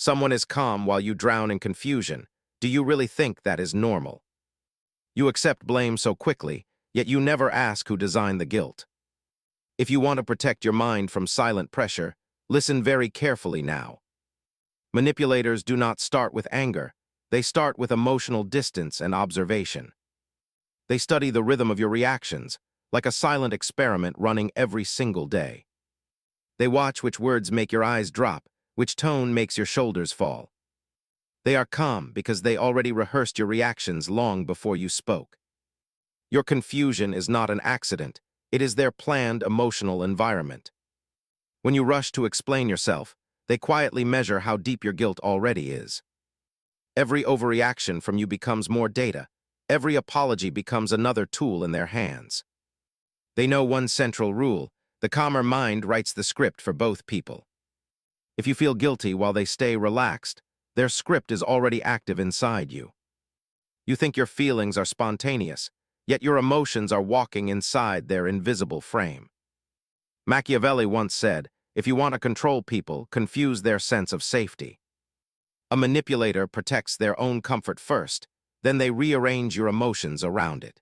Someone is calm while you drown in confusion. Do you really think that is normal? You accept blame so quickly, yet you never ask who designed the guilt. If you want to protect your mind from silent pressure, listen very carefully now. Manipulators do not start with anger. They start with emotional distance and observation. They study the rhythm of your reactions, like a silent experiment running every single day. They watch which words make your eyes drop, which tone makes your shoulders fall. They are calm because they already rehearsed your reactions long before you spoke. Your confusion is not an accident. It is their planned emotional environment. When you rush to explain yourself, they quietly measure how deep your guilt already is. Every overreaction from you becomes more data. Every apology becomes another tool in their hands. They know one central rule: the calmer mind writes the script for both people. If you feel guilty while they stay relaxed, their script is already active inside you. You think your feelings are spontaneous, yet your emotions are walking inside their invisible frame. Machiavelli once said, "If you want to control people, confuse their sense of safety." A manipulator protects their own comfort first, then they rearrange your emotions around it.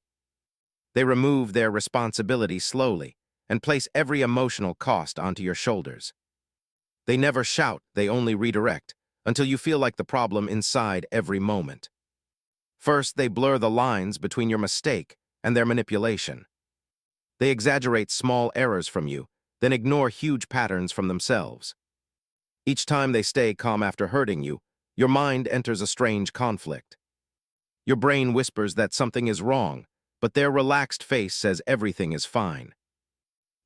They remove their responsibility slowly and place every emotional cost onto your shoulders. They never shout, they only redirect, until you feel like the problem inside every moment. First, they blur the lines between your mistake and their manipulation. They exaggerate small errors from you, then ignore huge patterns from themselves. Each time they stay calm after hurting you, your mind enters a strange conflict. Your brain whispers that something is wrong, but their relaxed face says everything is fine.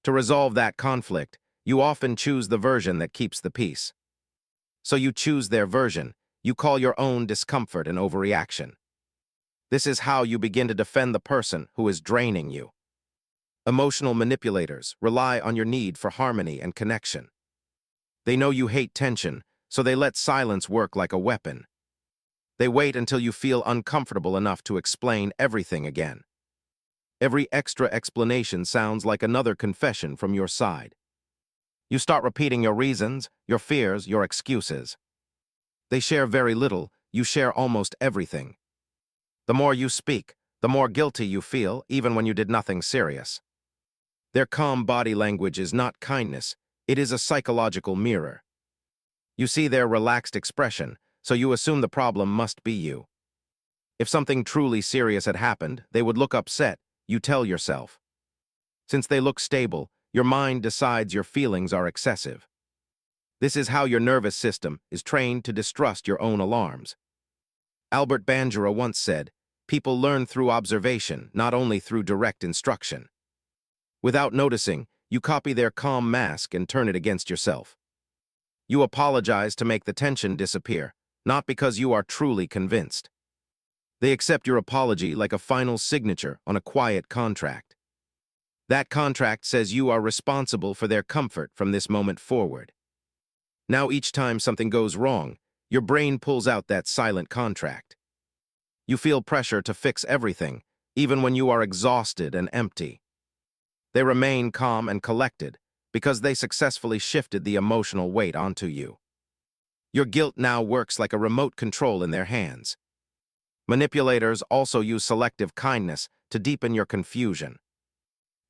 To resolve that conflict, you often choose the version that keeps the peace. So you choose their version. You call your own discomfort an overreaction. This is how you begin to defend the person who is draining you. Emotional manipulators rely on your need for harmony and connection. They know you hate tension, so they let silence work like a weapon. They wait until you feel uncomfortable enough to explain everything again. Every extra explanation sounds like another confession from your side. You start repeating your reasons, your fears, your excuses. They share very little, you share almost everything. The more you speak, the more guilty you feel, even when you did nothing serious. Their calm body language is not kindness, it is a psychological mirror. You see their relaxed expression, so you assume the problem must be you. If something truly serious had happened, they would look upset, you tell yourself. Since they look stable, your mind decides your feelings are excessive. This is how your nervous system is trained to distrust your own alarms. Albert Bandura once said, "People learn through observation, not only through direct instruction." Without noticing, you copy their calm mask and turn it against yourself. You apologize to make the tension disappear, not because you are truly convinced. They accept your apology like a final signature on a quiet contract. That contract says you are responsible for their comfort from this moment forward. Now each time something goes wrong, your brain pulls out that silent contract. You feel pressure to fix everything, even when you are exhausted and empty. They remain calm and collected because they successfully shifted the emotional weight onto you. Your guilt now works like a remote control in their hands. Manipulators also use selective kindness to deepen your confusion.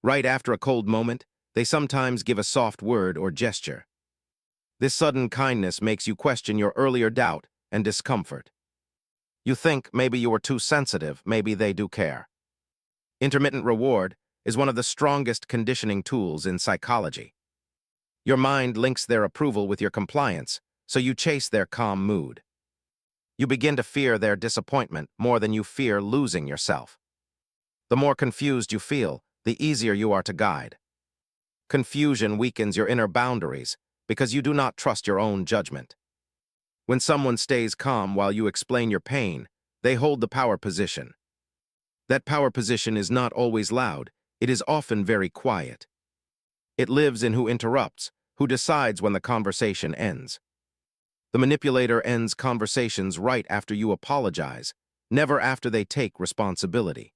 Right after a cold moment, they sometimes give a soft word or gesture. This sudden kindness makes you question your earlier doubt and discomfort. You think maybe you were too sensitive, maybe they do care. Intermittent reward is one of the strongest conditioning tools in psychology. Your mind links their approval with your compliance, so you chase their calm mood. You begin to fear their disappointment more than you fear losing yourself. The more confused you feel, the easier you are to guide. Confusion weakens your inner boundaries because you do not trust your own judgment. When someone stays calm while you explain your pain, they hold the power position. That power position is not always loud, it is often very quiet. It lives in who interrupts, who decides when the conversation ends. The manipulator ends conversations right after you apologize, never after they take responsibility.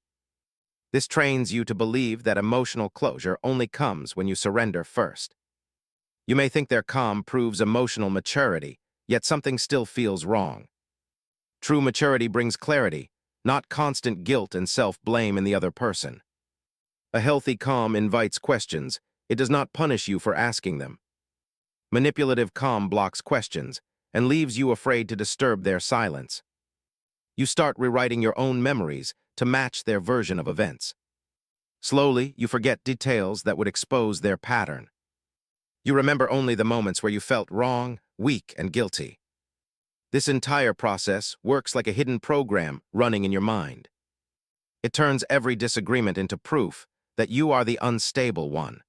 This trains you to believe that emotional closure only comes when you surrender first. You may think their calm proves emotional maturity, yet something still feels wrong. True maturity brings clarity, not constant guilt and self-blame in the other person. A healthy calm invites questions. It does not punish you for asking them. Manipulative calm blocks questions and leaves you afraid to disturb their silence. You start rewriting your own memories to match their version of events. Slowly, you forget details that would expose their pattern. You remember only the moments where you felt wrong, weak, and guilty. This entire process works like a hidden program running in your mind. It turns every disagreement into proof that you are the unstable one.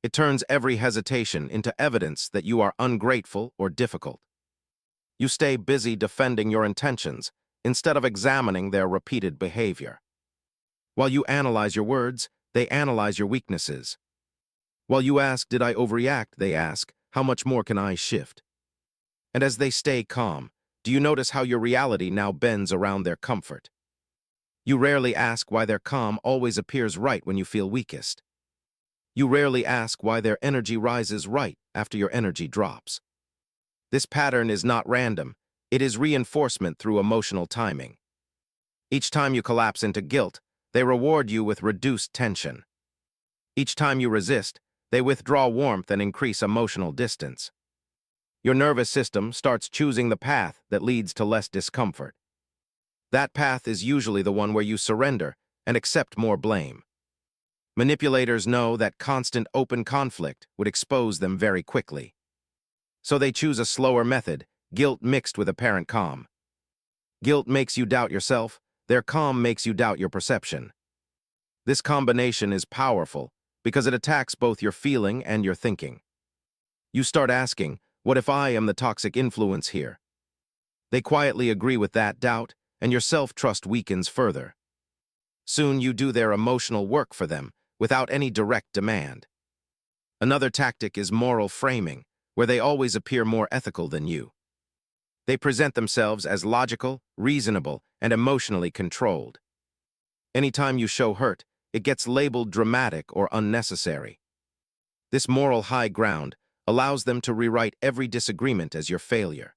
It turns every hesitation into evidence that you are ungrateful or difficult. You stay busy defending your intentions instead of examining their repeated behavior. While you analyze your words, they analyze your weaknesses. While you ask, "Did I overreact?" they ask, "How much more can I shift?" And as they stay calm, do you notice how your reality now bends around their comfort? You rarely ask why their calm always appears right when you feel weakest. You rarely ask why their energy rises right after your energy drops. This pattern is not random. It is reinforcement through emotional timing. Each time you collapse into guilt, they reward you with reduced tension. Each time you resist, they withdraw warmth and increase emotional distance. Your nervous system starts choosing the path that leads to less discomfort. That path is usually the one where you surrender and accept more blame. Manipulators know that constant open conflict would expose them very quickly. So they choose a slower method, guilt mixed with apparent calm. Guilt makes you doubt yourself, their calm makes you doubt your perception. This combination is powerful because it attacks both your feeling and your thinking. You start asking, "What if I am the toxic influence here?" They quietly agree with that doubt, and your self-trust weakens further. Soon you do their emotional work for them without any direct demand. Another tactic is moral framing, where they always appear more ethical than you. They present themselves as logical, reasonable, and emotionally controlled. Anytime you show hurt, it gets labeled dramatic or unnecessary. This moral high ground allows them to rewrite every disagreement as your failure.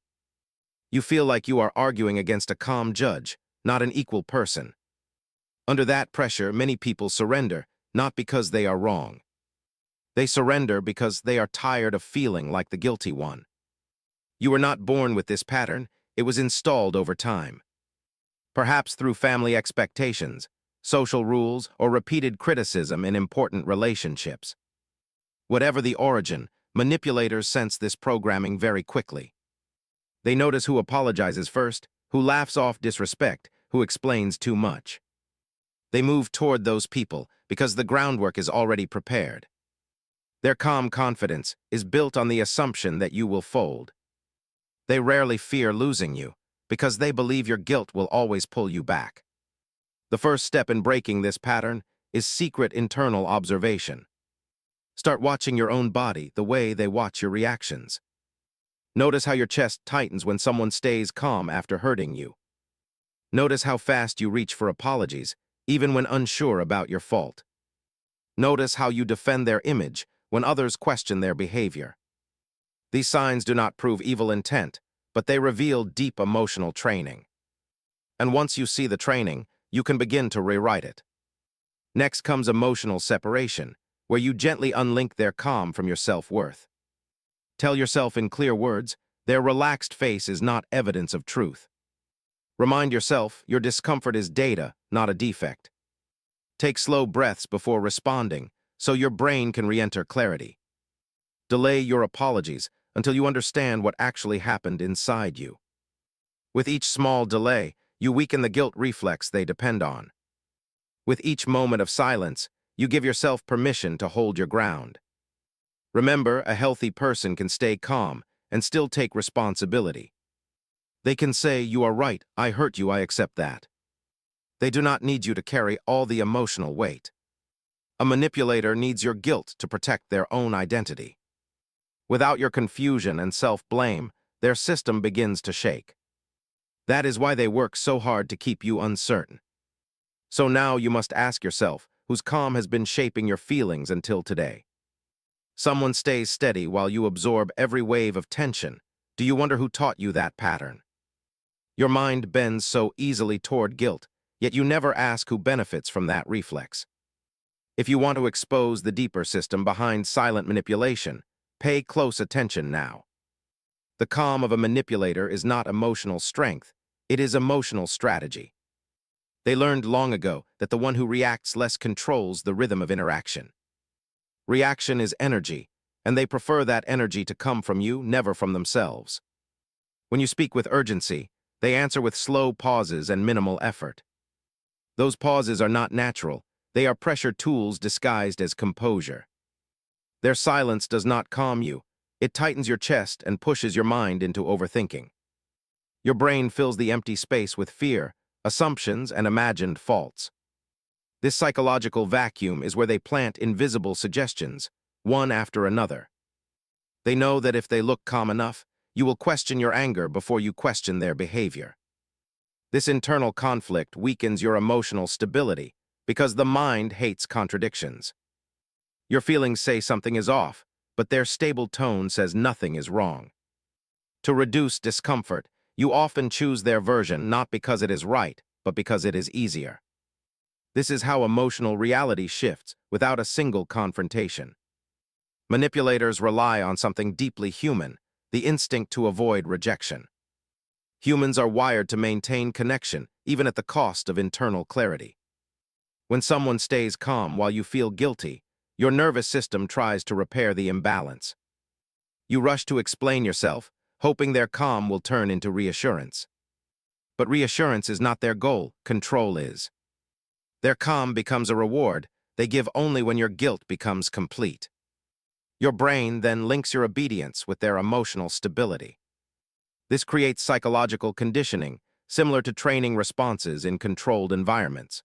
You feel like you are arguing against a calm judge, not an equal person. Under that pressure, many people surrender, not because they are wrong. They surrender because they are tired of feeling like the guilty one. You were not born with this pattern, it was installed over time. Perhaps through family expectations, social rules, or repeated criticism in important relationships. Whatever the origin, manipulators sense this programming very quickly. They notice who apologizes first, who laughs off disrespect, who explains too much. They move toward those people because the groundwork is already prepared. Their calm confidence is built on the assumption that you will fold. They rarely fear losing you because they believe your guilt will always pull you back. The first step in breaking this pattern is secret internal observation. Start watching your own body the way they watch your reactions. Notice how your chest tightens when someone stays calm after hurting you. Notice how fast you reach for apologies, even when unsure about your fault. Notice how you defend their image when others question their behavior. These signs do not prove evil intent, but they reveal deep emotional training. And once you see the training, you can begin to rewrite it. Next comes emotional separation, where you gently unlink their calm from your self-worth. Tell yourself in clear words, their relaxed face is not evidence of truth. Remind yourself your discomfort is data, not a defect. Take slow breaths before responding, so your brain can re-enter clarity. Delay your apologies until you understand what actually happened inside you. With each small delay, you weaken the guilt reflex they depend on. With each moment of silence, you give yourself permission to hold your ground. Remember, a healthy person can stay calm and still take responsibility. They can say, "You are right, I hurt you, I accept that." They do not need you to carry all the emotional weight. A manipulator needs your guilt to protect their own identity. Without your confusion and self-blame, their system begins to shake. That is why they work so hard to keep you uncertain. So now you must ask yourself, whose calm has been shaping your feelings until today? Someone stays steady while you absorb every wave of tension, Do you wonder who taught you that pattern? Your mind bends so easily toward guilt, yet you never ask who benefits from that reflex. If you want to expose the deeper system behind silent manipulation, pay close attention now. The calm of a manipulator is not emotional strength, it is emotional strategy. They learned long ago that the one who reacts less controls the rhythm of interaction. Reaction is energy, and they prefer that energy to come from you, never from themselves. When you speak with urgency, they answer with slow pauses and minimal effort. Those pauses are not natural, they are pressure tools disguised as composure. Their silence does not calm you, it tightens your chest and pushes your mind into overthinking. Your brain fills the empty space with fear, assumptions, and imagined faults. This psychological vacuum is where they plant invisible suggestions, one after another. They know that if they look calm enough, you will question your anger before you question their behavior. This internal conflict weakens your emotional stability because the mind hates contradictions. Your feelings say something is off, but their stable tone says nothing is wrong. To reduce discomfort, you often choose their version not because it is right, but because it is easier. This is how emotional reality shifts without a single confrontation. Manipulators rely on something deeply human, the instinct to avoid rejection. Humans are wired to maintain connection, even at the cost of internal clarity. When someone stays calm while you feel guilty, your nervous system tries to repair the imbalance. You rush to explain yourself, hoping their calm will turn into reassurance. But reassurance is not their goal, control is. Their calm becomes a reward they give only when your guilt becomes complete. Your brain then links your obedience with their emotional stability. This creates psychological conditioning, similar to training responses in controlled environments.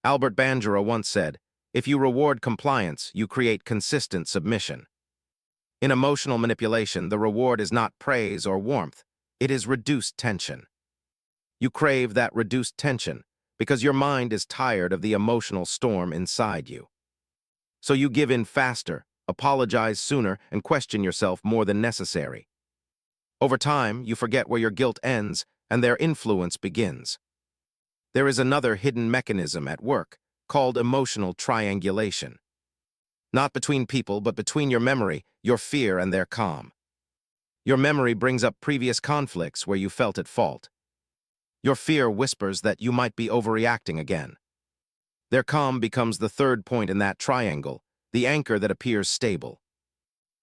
Albert Bandura once said, "If you reward compliance, you create consistent submission." In emotional manipulation, the reward is not praise or warmth, it is reduced tension. You crave that reduced tension because your mind is tired of the emotional storm inside you. So you give in faster, apologize sooner, and question yourself more than necessary. Over time, you forget where your guilt ends and their influence begins. There is another hidden mechanism at work, called emotional triangulation. Not between people, but between your memory, your fear, and their calm. Your memory brings up previous conflicts where you felt at fault. Your fear whispers that you might be overreacting again. Their calm becomes the third point in that triangle, the anchor that appears stable.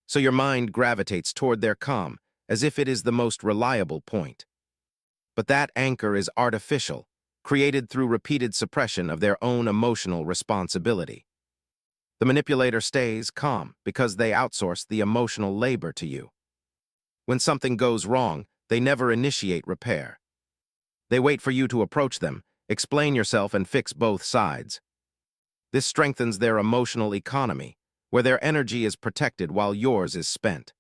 So your mind gravitates toward their calm, as if it is the most reliable point. But that anchor is artificial, created through repeated suppression of their own emotional responsibility. The manipulator stays calm because they outsource the emotional labor to you. When something goes wrong, they never initiate repair. They wait for you to approach them, explain yourself, and fix both sides. This strengthens their emotional economy, where their energy is protected while yours is spent.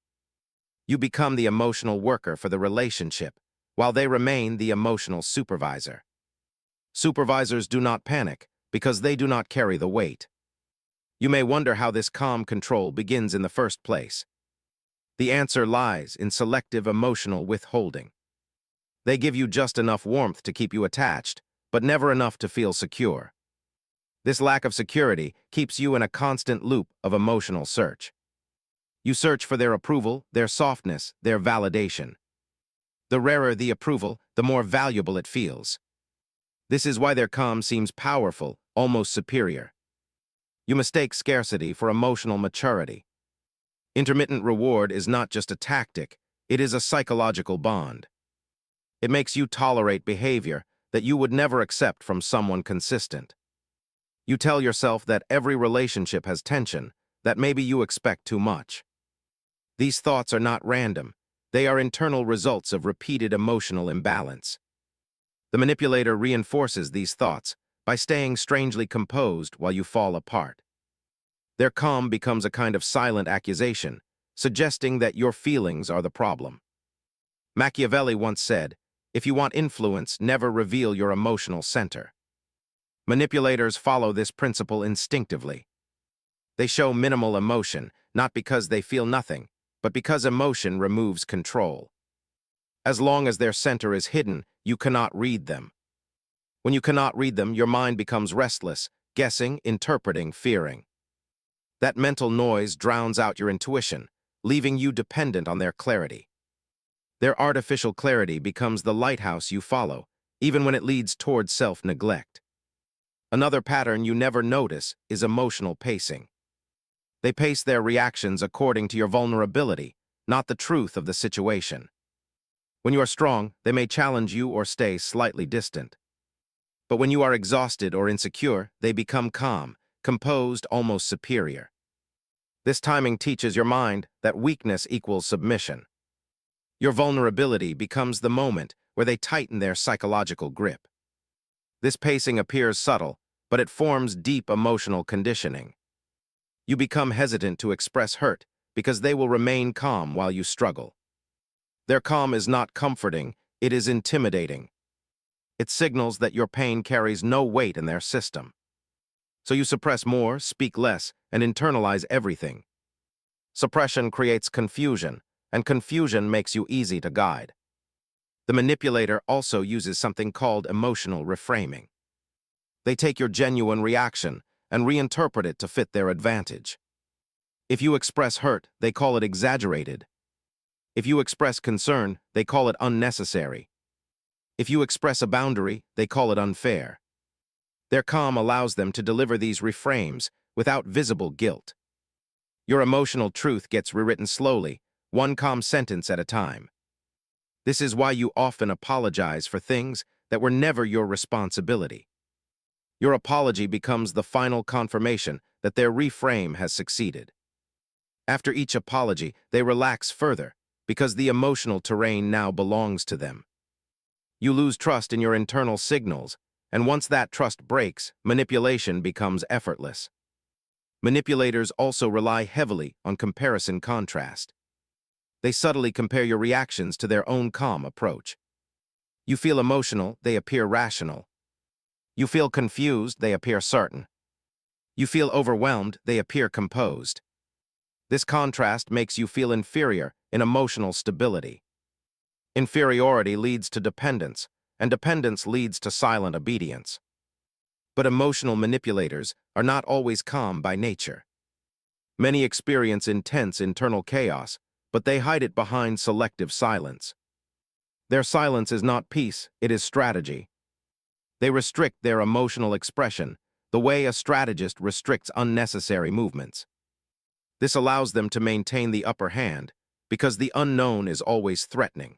You become the emotional worker for the relationship, while they remain the emotional supervisor. Supervisors do not panic because they do not carry the weight. You may wonder how this calm control begins in the first place. The answer lies in selective emotional withholding. They give you just enough warmth to keep you attached, but never enough to feel secure. This lack of security keeps you in a constant loop of emotional search. You search for their approval, their softness, their validation. The rarer the approval, the more valuable it feels. This is why their calm seems powerful, almost superior. You mistake scarcity for emotional maturity. Intermittent reward is not just a tactic, it is a psychological bond. It makes you tolerate behavior that you would never accept from someone consistent. You tell yourself that every relationship has tension, that maybe you expect too much. These thoughts are not random. They are internal results of repeated emotional imbalance. The manipulator reinforces these thoughts by staying strangely composed while you fall apart. Their calm becomes a kind of silent accusation, suggesting that your feelings are the problem. Machiavelli once said, "If you want influence, never reveal your emotional center." Manipulators follow this principle instinctively. They show minimal emotion, not because they feel nothing, but because emotion removes control. As long as their center is hidden, you cannot read them. When you cannot read them, your mind becomes restless, guessing, interpreting, fearing. That mental noise drowns out your intuition, leaving you dependent on their clarity. Their artificial clarity becomes the lighthouse you follow, even when it leads towards self-neglect. Another pattern you never notice is emotional pacing. They pace their reactions according to your vulnerability, not the truth of the situation. When you are strong, they may challenge you or stay slightly distant. But when you are exhausted or insecure, they become calm, composed, almost superior. This timing teaches your mind that weakness equals submission. Your vulnerability becomes the moment where they tighten their psychological grip. This pacing appears subtle, but it forms deep emotional conditioning. You become hesitant to express hurt because they will remain calm while you struggle. Their calm is not comforting, it is intimidating. It signals that your pain carries no weight in their system. So you suppress more, speak less, and internalize everything. Suppression creates confusion, and confusion makes you easy to guide. The manipulator also uses something called emotional reframing. They take your genuine reaction and reinterpret it to fit their advantage. If you express hurt, they call it exaggerated. If you express concern, they call it unnecessary. If you express a boundary, they call it unfair. Their calm allows them to deliver these reframes without visible guilt. Your emotional truth gets rewritten slowly, one calm sentence at a time. This is why you often apologize for things that were never your responsibility. Your apology becomes the final confirmation that their reframe has succeeded. After each apology, they relax further because the emotional terrain now belongs to them. You lose trust in your internal signals, and once that trust breaks, manipulation becomes effortless. Manipulators also rely heavily on comparison contrast. They subtly compare your reactions to their own calm approach. You feel emotional, they appear rational. You feel confused, they appear certain. You feel overwhelmed, they appear composed. This contrast makes you feel inferior in emotional stability. Inferiority leads to dependence, and dependence leads to silent obedience. But emotional manipulators are not always calm by nature. Many experience intense internal chaos, but they hide it behind selective silence. Their silence is not peace, it is strategy. They restrict their emotional expression, the way a strategist restricts unnecessary movements. This allows them to maintain the upper hand, because the unknown is always threatening.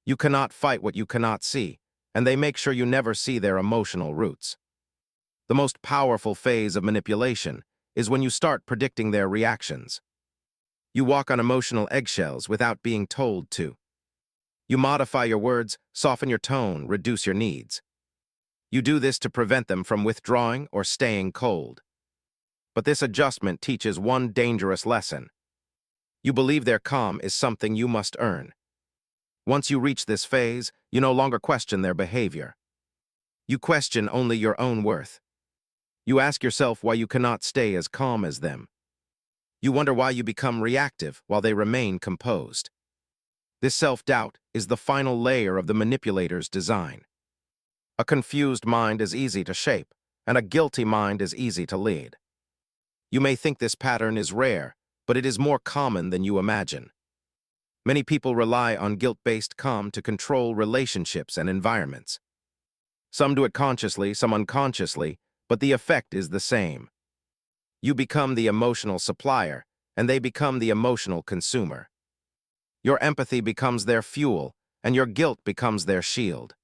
You cannot fight what you cannot see, and they make sure you never see their emotional roots. The most powerful phase of manipulation is when you start predicting their reactions. You walk on emotional eggshells without being told to. You modify your words, soften your tone, reduce your needs. You do this to prevent them from withdrawing or staying cold. But this adjustment teaches one dangerous lesson. You believe their calm is something you must earn. Once you reach this phase, you no longer question their behavior. You question only your own worth. You ask yourself why you cannot stay as calm as them. You wonder why you become reactive while they remain composed. This self-doubt is the final layer of the manipulator's design. A confused mind is easy to shape, and a guilty mind is easy to lead. You may think this pattern is rare, but it is more common than you imagine. Many people rely on guilt-based calm to control relationships and environments. Some do it consciously, some unconsciously, but the effect is the same. You become the emotional supplier, and they become the emotional consumer. Your empathy becomes their fuel, and your guilt becomes their shield.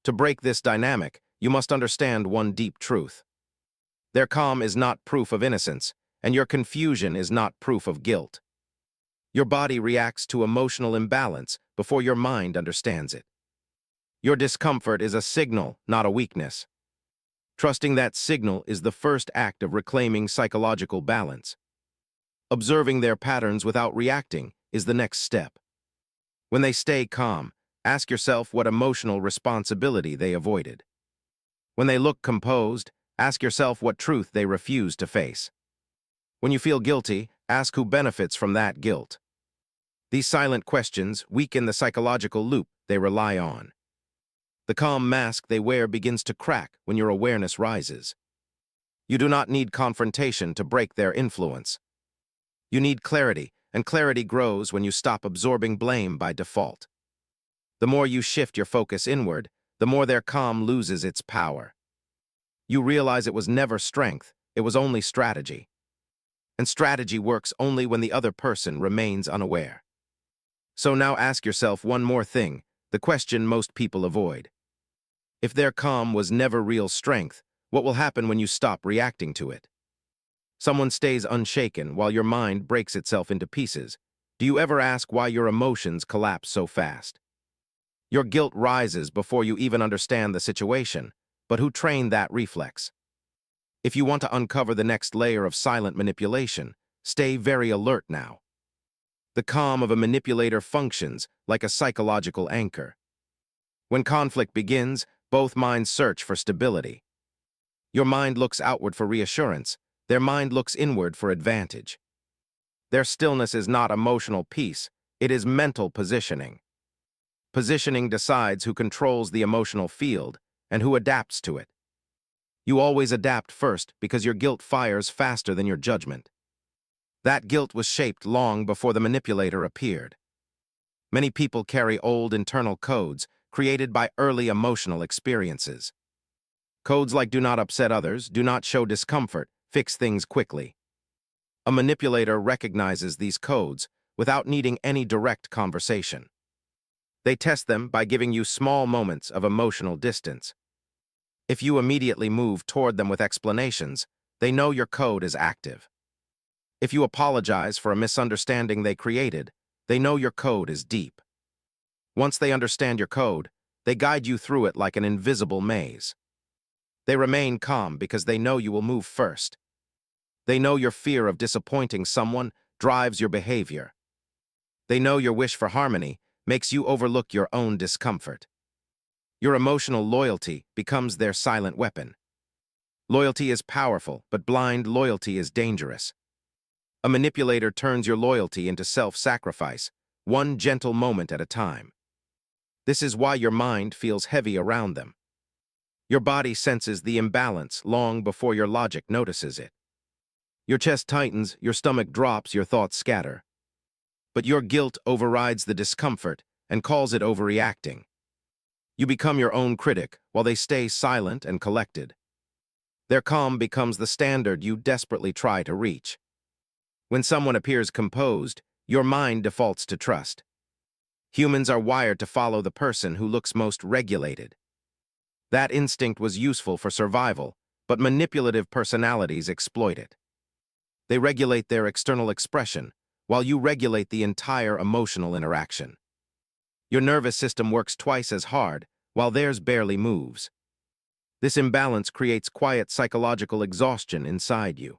To break this dynamic, you must understand one deep truth. Their calm is not proof of innocence, and your confusion is not proof of guilt. Your body reacts to emotional imbalance before your mind understands it. Your discomfort is a signal, not a weakness. Trusting that signal is the first act of reclaiming psychological balance. Observing their patterns without reacting is the next step. When they stay calm, ask yourself what emotional responsibility they avoided. When they look composed, ask yourself what truth they refuse to face. When you feel guilty, ask who benefits from that guilt. These silent questions weaken the psychological loop they rely on. The calm mask they wear begins to crack when your awareness rises. You do not need confrontation to break their influence. You need clarity, and clarity grows when you stop absorbing blame by default. The more you shift your focus inward, the more their calm loses its power. You realize it was never strength, it was only strategy. And strategy works only when the other person remains unaware. So now ask yourself one more thing, the question most people avoid. If their calm was never real strength, what will happen when you stop reacting to it? Someone stays unshaken while your mind breaks itself into pieces. Do you ever ask why your emotions collapse so fast? Your guilt rises before you even understand the situation, but who trained that reflex? If you want to uncover the next layer of silent manipulation, stay very alert now. The calm of a manipulator functions like a psychological anchor. When conflict begins, both minds search for stability. Your mind looks outward for reassurance, their mind looks inward for advantage. Their stillness is not emotional peace, it is mental positioning. Positioning decides who controls the emotional field and who adapts to it. You always adapt first because your guilt fires faster than your judgment. That guilt was shaped long before the manipulator appeared. Many people carry old internal codes created by early emotional experiences. Codes like do not upset others, do not show discomfort, fix things quickly. A manipulator recognizes these codes without needing any direct conversation. They test them by giving you small moments of emotional distance. If you immediately move toward them with explanations, they know your code is active. If you apologize for a misunderstanding they created, they know your code is deep. Once they understand your code, they guide you through it like an invisible maze. They remain calm because they know you will move first. They know your fear of disappointing someone drives your behavior. They know your wish for harmony makes you overlook your own discomfort. Your emotional loyalty becomes their silent weapon. Loyalty is powerful, but blind loyalty is dangerous. A manipulator turns your loyalty into self-sacrifice, one gentle moment at a time. This is why your mind feels heavy around them. Your body senses the imbalance long before your logic notices it. Your chest tightens, your stomach drops, your thoughts scatter. But your guilt overrides the discomfort and calls it overreacting. You become your own critic while they stay silent and collected. Their calm becomes the standard you desperately try to reach. When someone appears composed, your mind defaults to trust. Humans are wired to follow the person who looks most regulated. That instinct was useful for survival, but manipulative personalities exploit it. They regulate their external expression, while you regulate the entire emotional interaction. Your nervous system works twice as hard, while theirs barely moves. This imbalance creates quiet psychological exhaustion inside you.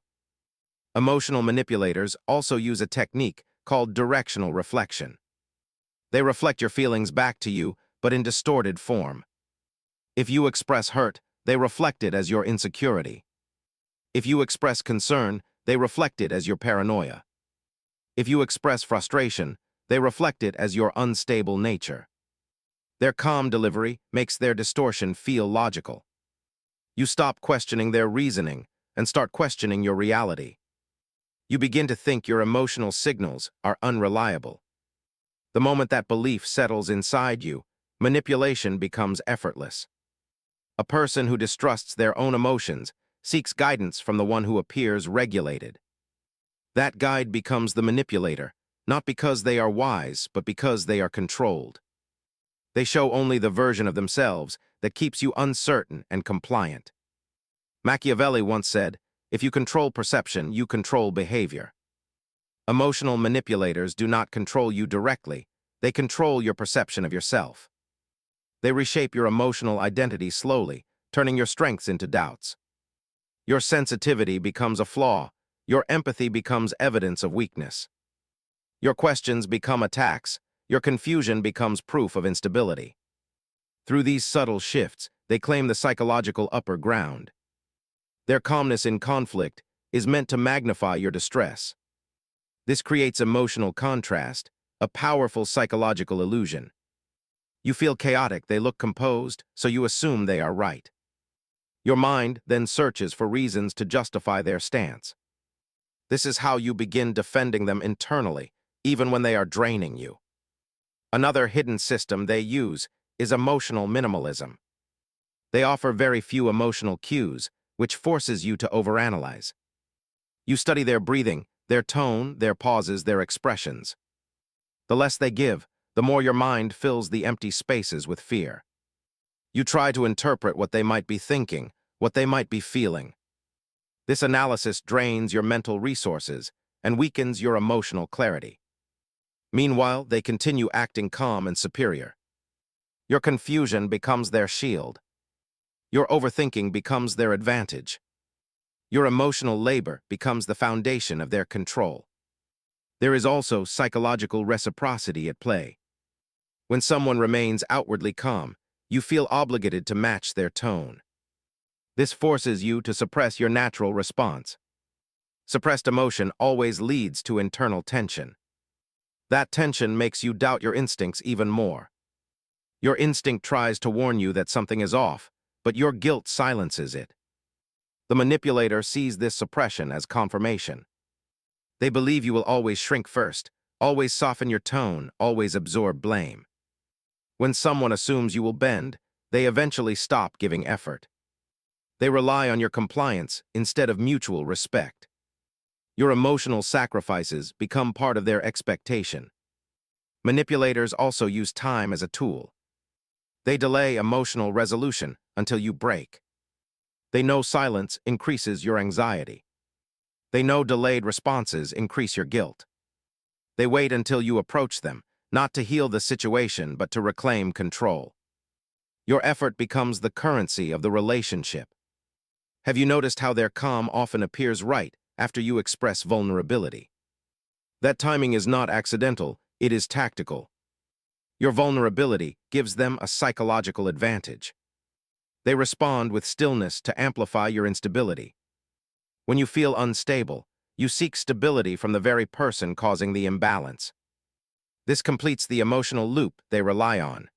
Emotional manipulators also use a technique called directional reflection. They reflect your feelings back to you, but in distorted form. If you express hurt, they reflect it as your insecurity. If you express concern, they reflect it as your paranoia. If you express frustration, they reflect it as your unstable nature. Their calm delivery makes their distortion feel logical. You stop questioning their reasoning and start questioning your reality. You begin to think your emotional signals are unreliable. The moment that belief settles inside you, manipulation becomes effortless. A person who distrusts their own emotions seeks guidance from the one who appears regulated. That guide becomes the manipulator, not because they are wise, but because they are controlled. They show only the version of themselves that keeps you uncertain and compliant. Machiavelli once said, "If you control perception, you control behavior." Emotional manipulators do not control you directly, they control your perception of yourself. They reshape your emotional identity slowly, turning your strengths into doubts. Your sensitivity becomes a flaw, your empathy becomes evidence of weakness. Your questions become attacks, your confusion becomes proof of instability. Through these subtle shifts, they claim the psychological upper ground. Their calmness in conflict is meant to magnify your distress. This creates emotional contrast, a powerful psychological illusion. You feel chaotic, they look composed, so you assume they are right. Your mind then searches for reasons to justify their stance. This is how you begin defending them internally, even when they are draining you. Another hidden system they use is emotional minimalism. They offer very few emotional cues, which forces you to overanalyze. You study their breathing, their tone, their pauses, their expressions. The less they give, the more your mind fills the empty spaces with fear. You try to interpret what they might be thinking, what they might be feeling. This analysis drains your mental resources and weakens your emotional clarity. Meanwhile, they continue acting calm and superior. Your confusion becomes their shield. Your overthinking becomes their advantage. Your emotional labor becomes the foundation of their control. There is also psychological reciprocity at play. When someone remains outwardly calm, you feel obligated to match their tone. This forces you to suppress your natural response. Suppressed emotion always leads to internal tension. That tension makes you doubt your instincts even more. Your instinct tries to warn you that something is off, but your guilt silences it. The manipulator sees this suppression as confirmation. They believe you will always shrink first, always soften your tone, always absorb blame. When someone assumes you will bend, they eventually stop giving effort. They rely on your compliance instead of mutual respect. Your emotional sacrifices become part of their expectation. Manipulators also use time as a tool. They delay emotional resolution until you break. They know silence increases your anxiety. They know delayed responses increase your guilt. They wait until you approach them, not to heal the situation but to reclaim control. Your effort becomes the currency of the relationship. Have you noticed how their calm often appears right after you express vulnerability? That timing is not accidental, it is tactical. Your vulnerability gives them a psychological advantage. They respond with stillness to amplify your instability. When you feel unstable, you seek stability from the very person causing the imbalance. This completes the emotional loop they rely on.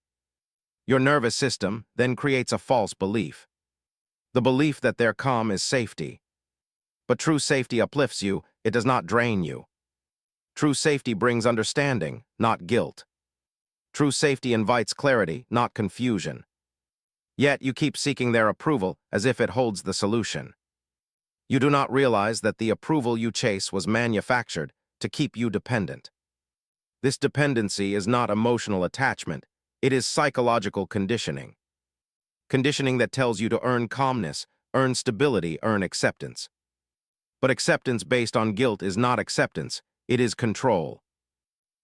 Your nervous system then creates a false belief. The belief that their calm is safety. But true safety uplifts you, it does not drain you. True safety brings understanding, not guilt. True safety invites clarity, not confusion. Yet you keep seeking their approval as if it holds the solution. You do not realize that the approval you chase was manufactured to keep you dependent. This dependency is not emotional attachment, it is psychological conditioning. Conditioning that tells you to earn calmness, earn stability, earn acceptance. But acceptance based on guilt is not acceptance, it is control.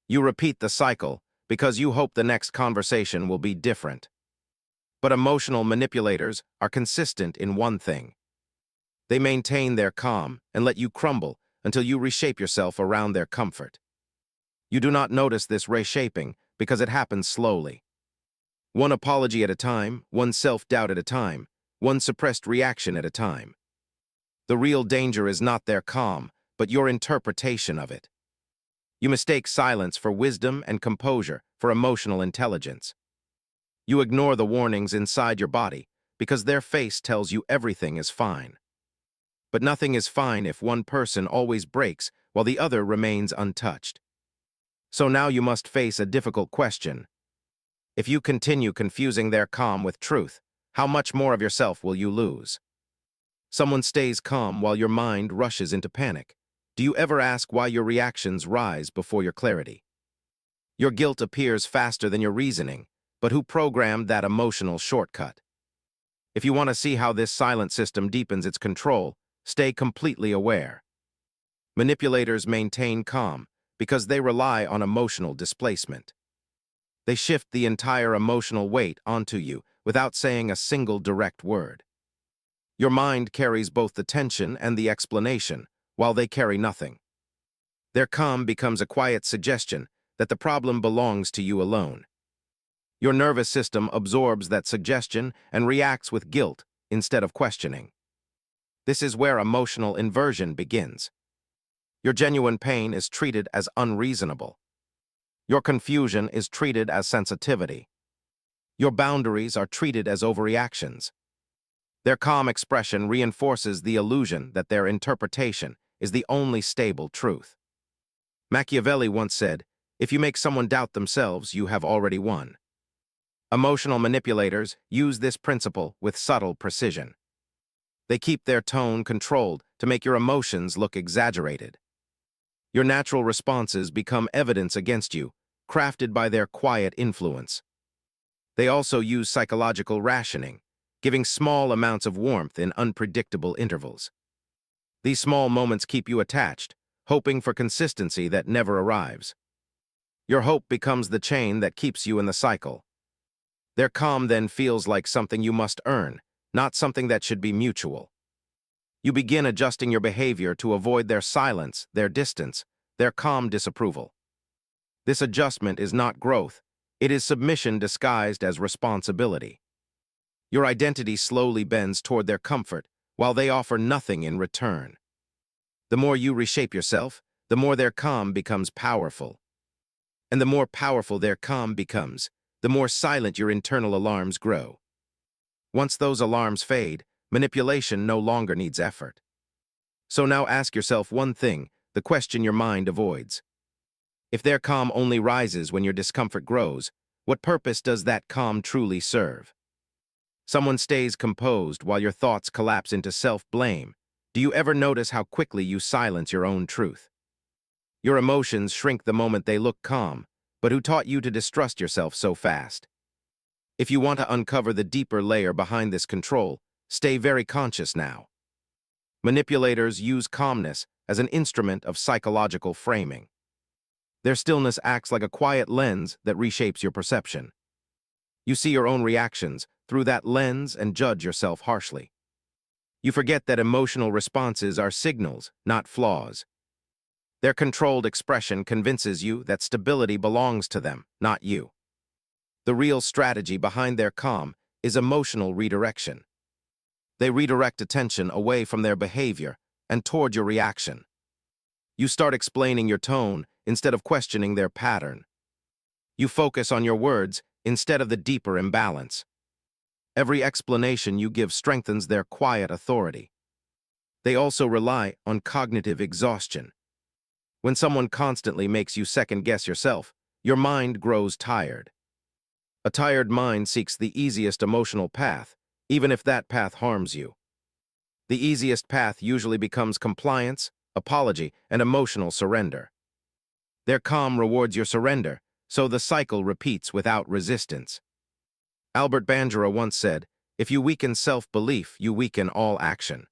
You repeat the cycle because you hope the next conversation will be different. But emotional manipulators are consistent in one thing. They maintain their calm and let you crumble until you reshape yourself around their comfort. You do not notice this reshaping because it happens slowly. One apology at a time, one self-doubt at a time, one suppressed reaction at a time. The real danger is not their calm, but your interpretation of it. You mistake silence for wisdom and composure for emotional intelligence. You ignore the warnings inside your body because their face tells you everything is fine. But nothing is fine if one person always breaks while the other remains untouched. So now you must face a difficult question. If you continue confusing their calm with truth, how much more of yourself will you lose? Someone stays calm while your mind rushes into panic. Do you ever ask why your reactions rise before your clarity? Your guilt appears faster than your reasoning, but who programmed that emotional shortcut? If you want to see how this silent system deepens its control, stay completely aware. Manipulators maintain calm because they rely on emotional displacement. They shift the entire emotional weight onto you without saying a single direct word. Your mind carries both the tension and the explanation, while they carry nothing. Their calm becomes a quiet suggestion that the problem belongs to you alone. Your nervous system absorbs that suggestion and reacts with guilt instead of questioning. This is where emotional inversion begins. Your genuine pain is treated as unreasonable. Your confusion is treated as sensitivity. Your boundaries are treated as overreactions. Their calm expression reinforces the illusion that their interpretation is the only stable truth. Machiavelli once said, "If you make someone doubt themselves, you have already won." Emotional manipulators use this principle with subtle precision. They keep their tone controlled to make your emotions look exaggerated. Your natural responses become evidence against you, crafted by their quiet influence. They also use psychological rationing, giving small amounts of warmth in unpredictable intervals. These small moments keep you attached, hoping for consistency that never arrives. Your hope becomes the chain that keeps you in the cycle. Their calm then feels like something you must earn, not something that should be mutual. You begin adjusting your behavior to avoid their silence, their distance, their calm disapproval. This adjustment is not growth, it is submission disguised as responsibility. Your identity slowly bends toward their comfort, while they offer nothing in return. The more you reshape yourself, the more their calm becomes powerful. And the more powerful their calm becomes, the more silent your internal alarms grow. Once those alarms fade, manipulation no longer needs effort. So now ask yourself one thing, the question your mind avoids. If their calm only rises when your discomfort grows, what purpose does that calm truly serve? Someone stays composed while your thoughts collapse into self-blame. Do you ever notice how quickly you silence your own truth? Your emotions shrink the moment they look calm, but who taught you to distrust yourself so fast? If you want to uncover the deeper layer behind this control, stay very conscious now. Manipulators use calmness as an instrument of psychological framing. Their stillness acts like a quiet lens that reshapes your perception. You see your own reactions through that lens and judge yourself harshly. You forget that emotional responses are signals, not flaws. Their controlled expression convinces you that stability belongs to them, not you. The real strategy behind their calm is emotional redirection. They redirect attention away from their behavior and toward your reaction. You start explaining your tone instead of questioning their pattern. You focus on your words instead of the deeper imbalance. Every explanation you give strengthens their quiet authority. They also rely on cognitive exhaustion. When someone constantly makes you second-guess yourself, your mind grows tired. A tired mind seeks the easiest emotional path, even if that path harms you. The easiest path usually becomes compliance, apology, and emotional surrender. Their calm rewards your surrender, so the cycle repeats without resistance. Albert Bandura once said, "If you weaken self-belief, you weaken all action."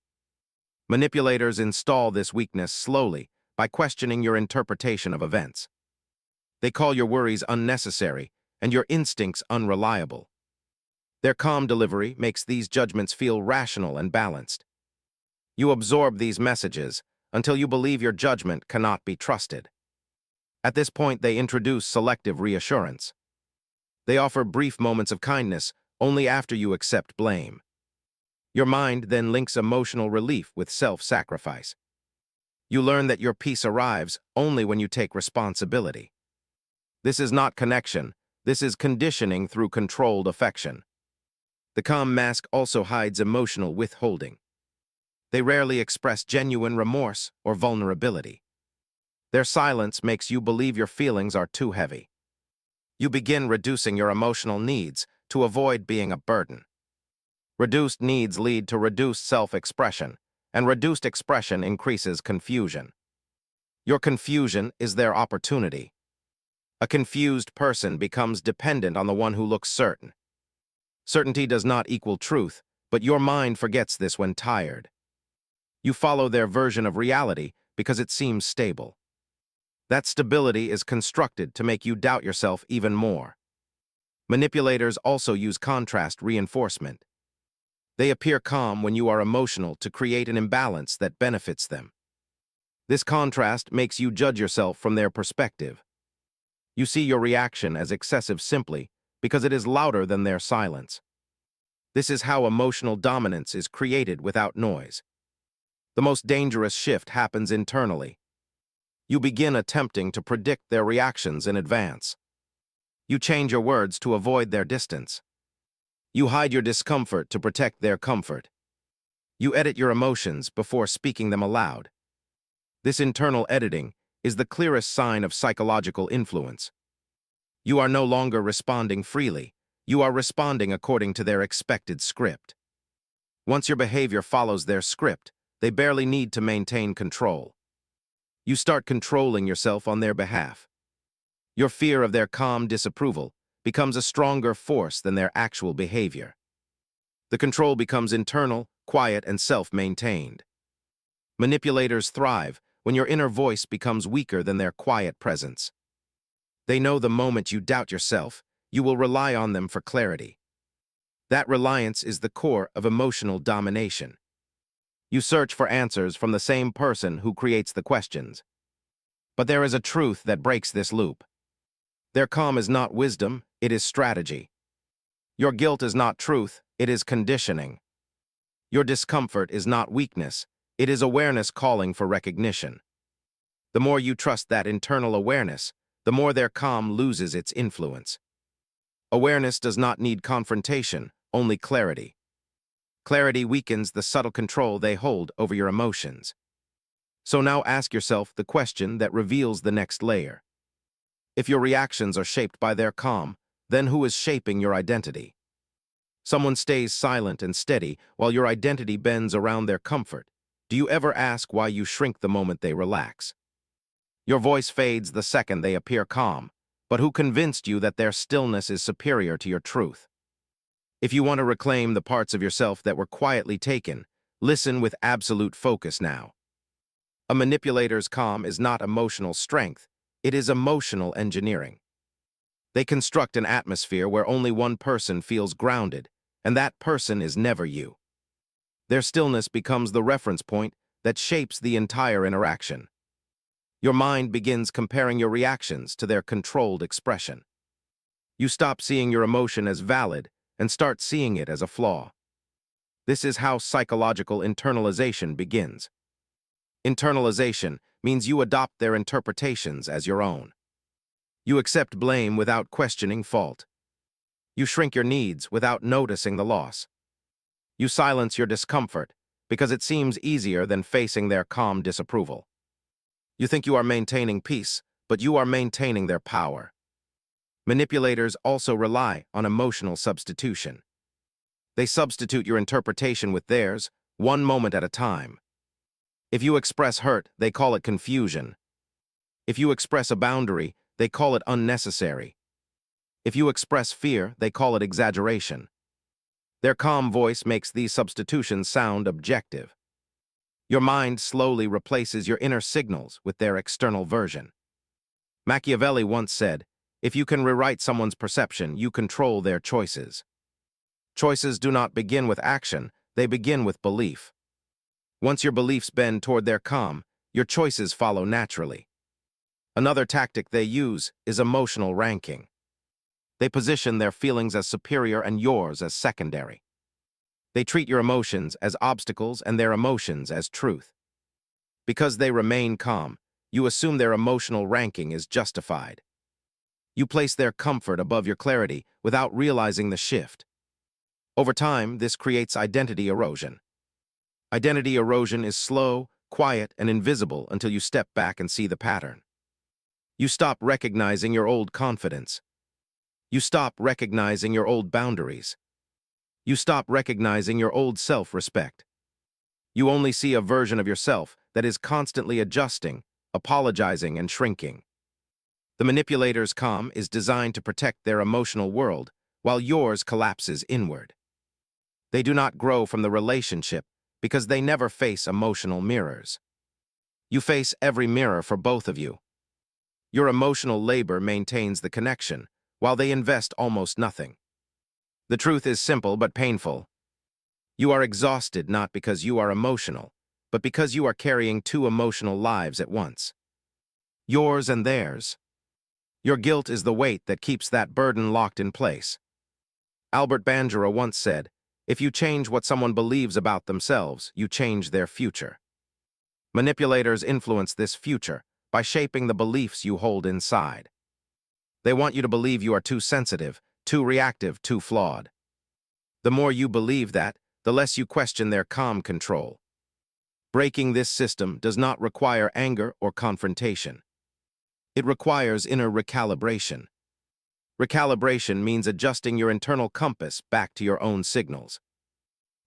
Manipulators install this weakness slowly by questioning your interpretation of events. They call your worries unnecessary and your instincts unreliable. Their calm delivery makes these judgments feel rational and balanced. You absorb these messages until you believe your judgment cannot be trusted. At this point, they introduce selective reassurance. They offer brief moments of kindness only after you accept blame. Your mind then links emotional relief with self-sacrifice. You learn that your peace arrives only when you take responsibility. This is not connection, this is conditioning through controlled affection. The calm mask also hides emotional withholding. They rarely express genuine remorse or vulnerability. Their silence makes you believe your feelings are too heavy. You begin reducing your emotional needs to avoid being a burden. Reduced needs lead to reduced self-expression, and reduced expression increases confusion. Your confusion is their opportunity. A confused person becomes dependent on the one who looks certain. Certainty does not equal truth, but your mind forgets this when tired. You follow their version of reality because it seems stable. That stability is constructed to make you doubt yourself even more. Manipulators also use contrast reinforcement. They appear calm when you are emotional to create an imbalance that benefits them. This contrast makes you judge yourself from their perspective. You see your reaction as excessive simply because it is louder than their silence. This is how emotional dominance is created without noise. The most dangerous shift happens internally. You begin attempting to predict their reactions in advance. You change your words to avoid their distance. You hide your discomfort to protect their comfort. You edit your emotions before speaking them aloud. This internal editing is the clearest sign of psychological influence. You are no longer responding freely. You are responding according to their expected script. Once your behavior follows their script, they barely need to maintain control. You start controlling yourself on their behalf. Your fear of their calm disapproval becomes a stronger force than their actual behavior. The control becomes internal, quiet, and self-maintained. Manipulators thrive when your inner voice becomes weaker than their quiet presence. They know the moment you doubt yourself, you will rely on them for clarity. That reliance is the core of emotional domination. You search for answers from the same person who creates the questions. But there is a truth that breaks this loop. Their calm is not wisdom, it is strategy. Your guilt is not truth, it is conditioning. Your discomfort is not weakness, it is awareness calling for recognition. The more you trust that internal awareness, the more their calm loses its influence. Awareness does not need confrontation, only clarity. Clarity weakens the subtle control they hold over your emotions. So now ask yourself the question that reveals the next layer. If your reactions are shaped by their calm, then who is shaping your identity? Someone stays silent and steady while your identity bends around their comfort. Do you ever ask why you shrink the moment they relax? Your voice fades the second they appear calm, but who convinced you that their stillness is superior to your truth? If you want to reclaim the parts of yourself that were quietly taken, listen with absolute focus now. A manipulator's calm is not emotional strength, it is emotional engineering. They construct an atmosphere where only one person feels grounded, and that person is never you. Their stillness becomes the reference point that shapes the entire interaction. Your mind begins comparing your reactions to their controlled expression. You stop seeing your emotion as valid and start seeing it as a flaw. This is how psychological internalization begins. Internalization means you adopt their interpretations as your own. You accept blame without questioning fault. You shrink your needs without noticing the loss. You silence your discomfort because it seems easier than facing their calm disapproval. You think you are maintaining peace, but you are maintaining their power. Manipulators also rely on emotional substitution. They substitute your interpretation with theirs, one moment at a time. If you express hurt, they call it confusion. If you express a boundary, they call it unnecessary. If you express fear, they call it exaggeration. Their calm voice makes these substitutions sound objective. Your mind slowly replaces your inner signals with their external version. Machiavelli once said, "If you can rewrite someone's perception, you control their choices." Choices do not begin with action, they begin with belief. Once your beliefs bend toward their calm, your choices follow naturally. Another tactic they use is emotional ranking. They position their feelings as superior and yours as secondary. They treat your emotions as obstacles and their emotions as truth. Because they remain calm, you assume their emotional ranking is justified. You place their comfort above your clarity without realizing the shift. Over time, this creates identity erosion. Identity erosion is slow, quiet, and invisible until you step back and see the pattern. You stop recognizing your old confidence. You stop recognizing your old boundaries. You stop recognizing your old self-respect. You only see a version of yourself that is constantly adjusting, apologizing, and shrinking. The manipulator's calm is designed to protect their emotional world, while yours collapses inward. They do not grow from the relationship because they never face emotional mirrors. You face every mirror for both of you. Your emotional labor maintains the connection, while they invest almost nothing. The truth is simple but painful. You are exhausted not because you are emotional, but because you are carrying two emotional lives at once. Yours and theirs. Your guilt is the weight that keeps that burden locked in place. Albert Bandura once said, "If you change what someone believes about themselves, you change their future." Manipulators influence this future by shaping the beliefs you hold inside. They want you to believe you are too sensitive, too reactive, too flawed. The more you believe that, the less you question their calm control. Breaking this system does not require anger or confrontation. It requires inner recalibration. Recalibration means adjusting your internal compass back to your own signals.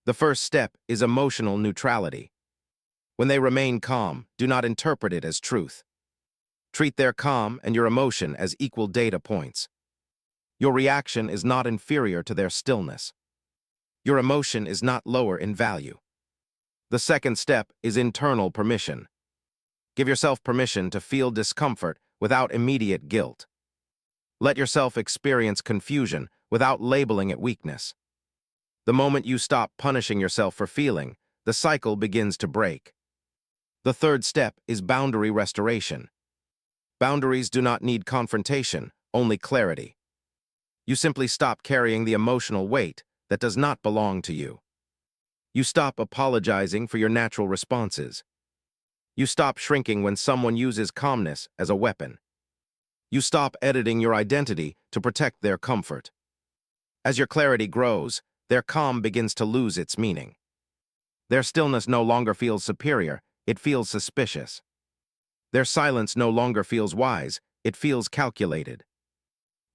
The first step is emotional neutrality. When they remain calm, do not interpret it as truth. Treat their calm and your emotion as equal data points. Your reaction is not inferior to their stillness. Your emotion is not lower in value. The second step is internal permission. Give yourself permission to feel discomfort without immediate guilt. Let yourself experience confusion without labeling it weakness. The moment you stop punishing yourself for feeling, the cycle begins to break. The third step is boundary restoration. Boundaries do not need confrontation, only clarity. You simply stop carrying the emotional weight that does not belong to you. You stop apologizing for your natural responses. You stop shrinking when someone uses calmness as a weapon. You stop editing your identity to protect their comfort. As your clarity grows, their calm begins to lose its meaning. Their stillness no longer feels superior, it feels suspicious. Their silence no longer feels wise, it feels calculated.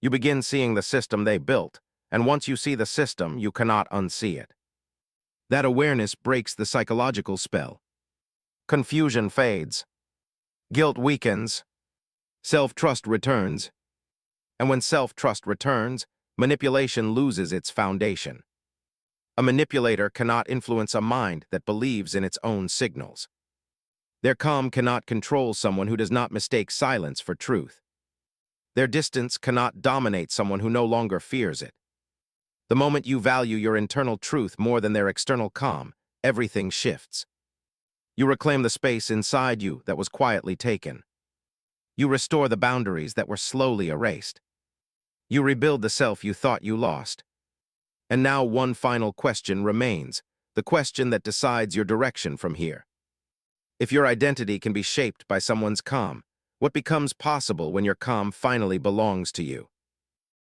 You begin seeing the system they built, and once you see the system, you cannot unsee it. That awareness breaks the psychological spell. Confusion fades. Guilt weakens. Self-trust returns. And when self-trust returns, manipulation loses its foundation. A manipulator cannot influence a mind that believes in its own signals. Their calm cannot control someone who does not mistake silence for truth. Their distance cannot dominate someone who no longer fears it. The moment you value your internal truth more than their external calm, everything shifts. You reclaim the space inside you that was quietly taken. You restore the boundaries that were slowly erased. You rebuild the self you thought you lost. And now one final question remains, the question that decides your direction from here. If your identity can be shaped by someone's calm, what becomes possible when your calm finally belongs to you?